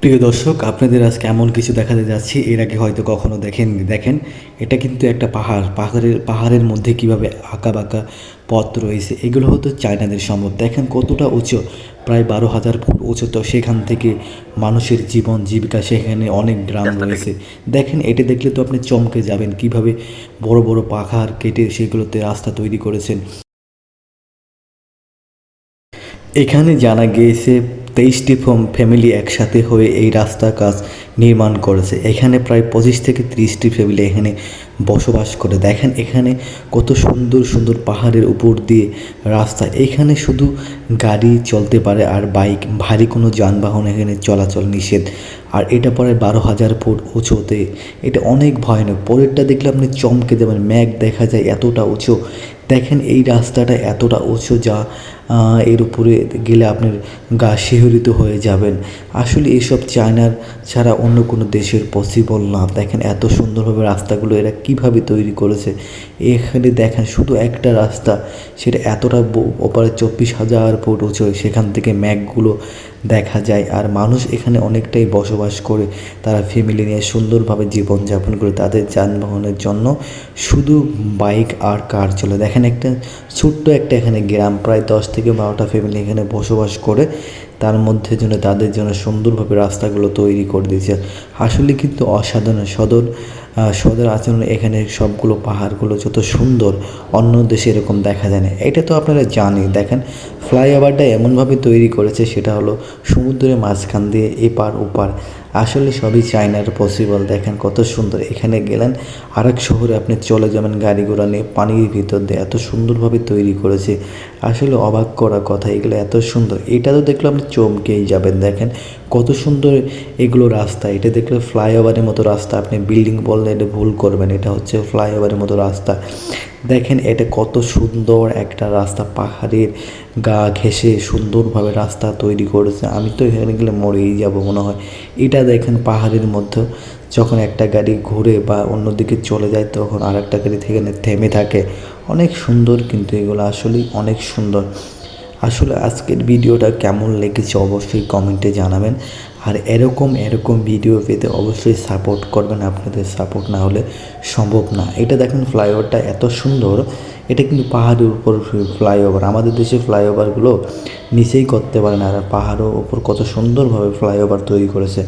প্রিয় দর্শক, আপনাদের আজকে এমন কিছু দেখাতে যাচ্ছি এর আগে হয়তো কখনো দেখেননি। দেখেন, এটা কিন্তু একটা পাহাড়ের মধ্যে কিভাবে আঁকা বাঁকা পথ রয়েছে। এগুলো হতো চায়নাদের সম্পদ। দেখেন কতটা উঁচু, প্রায় 12,000 ফুট উঁচু। তো সেখান থেকে মানুষের জীবন জীবিকা, সেখানে অনেক গ্রাম রয়েছে। দেখেন, এটা দেখলে তো আপনি চমকে যাবেন কিভাবে বড় বড় পাহাড় কেটে সেগুলোতে রাস্তা তৈরি করেছেন। এখানে জানা গিয়েছে 23টি ফ্যামিলি একসাথে হয়ে এই রাস্তার কাজ নির্মাণ করেছে। এখানে প্রায় 25 থেকে 30টি ফ্যামিলি এখানে বসবাস করে। দেখেন এখানে কত সুন্দর সুন্দর পাহাড়ের উপর দিয়ে রাস্তা। এখানে শুধু গাড়ি চলতে পারে আর বাইক, ভারী কোনো যানবাহন এখানে চলাচল নিষেধ। আর এটা প্রায় 12,000 ফুট উঁচুতে। এটা অনেক ভয়ানক। পরেরটা দেখলে আপনি চমকে দেবেন, মেঘ দেখা যায় এতটা উঁচু। দেখেন এই রাস্তাটা এতটা উঁচু যা এর উপরে গেলে আপনার গা শিহরিত হয়ে যাবেন। আসলে এসব চায়নার ছাড়া অন্য কোনো দেশের পসিবল না। দেখেন এত সুন্দরভাবে রাস্তাগুলো এরা কিভাবে তৈরি করেছে। এখানে দেখেন শুধু একটা রাস্তা, সেটা এতটা ওপারে 24,000 ফুট উঁচু। সেখান থেকে মেঘগুলো দেখা যায়। আর মানুষ এখানে অনেকটাই বসবাস করে, তারা ফ্যামিলি নিয়ে সুন্দরভাবে জীবনযাপন করে। তাদের যানবাহনের জন্য শুধু বাইক আর কার চলে। দেখেন একটা ছোট্ট একটা এখানে গ্রাম, প্রায় 10 থেকে 12টা ফ্যামিলি এখানে বসবাস করে। তার মধ্যে জন্য তাদের জন্য সুন্দরভাবে রাস্তাগুলো তৈরি করে দিয়েছে। আসলে কিন্তু অসাধারণ সদর আচরণ। এখানে সবগুলো পাহাড়গুলো যত সুন্দর, অন্য দেশে এরকম দেখা যায় না। এটা তো আপনারা জানেন। দেখেন ফ্লাইওভারটা এমনভাবে তৈরি করেছে, সেটা হলো সমুদ্রের মাঝখান দিয়ে এপার ওপার। আসলে সবই চায়নার পসিবল। দেখেন কত সুন্দর। এখানে গেলেন আরেক শহরে আপনি চলে যাবেন গাড়ি ঘোড়া নিয়ে, পানির ভিতর দিয়ে এত সুন্দরভাবে তৈরি করেছে। আসলে অবাক করা কথা, এগুলো এত সুন্দর। এটা তো দেখলে আপনি চমকেই যাবেন। দেখেন কত সুন্দর এগুলো রাস্তা। এটা দেখলে ফ্লাইওভারের মতো রাস্তা। আপনি বিল্ডিং বললে এটা ভুল করবেন, এটা হচ্ছে ফ্লাইওভারের মতো রাস্তা। দেখেন এটা কত সুন্দর একটা রাস্তা, পাহাড়ের গা ঘেঁষে সুন্দরভাবে রাস্তা তৈরি করেছে। আমি তো এখানে গেলে মরেই যাব মনে হয়। এটা দেখেন পাহাড়ের মধ্যে যখন একটা গাড়ি ঘুরে বা অন্যদিকে চলে যায়, তখন আর একটা গাড়ি থেকে থেমে থাকে। অনেক সুন্দর, কিন্তু এগুলো আসলেই অনেক সুন্দর। আসলে আজকের ভিডিওটা কেমন লেগেছে অবশ্যই কমেন্টে জানাবেন। আর এরকম ভিডিও পেতে অবশ্যই সাপোর্ট করবেন। আপনাদের সাপোর্ট না হলে সম্ভব না। এটা দেখেন ফ্লাইওভারটা এত সুন্দর। এটা কিন্তু পাহাড়ের উপর ফ্লাইওভার। আমাদের দেশে ফ্লাইওভারগুলো নিচেই করতে পারে না, আর পাহাড়ের ওপর কত সুন্দরভাবে ফ্লাইওভার তৈরি করেছে।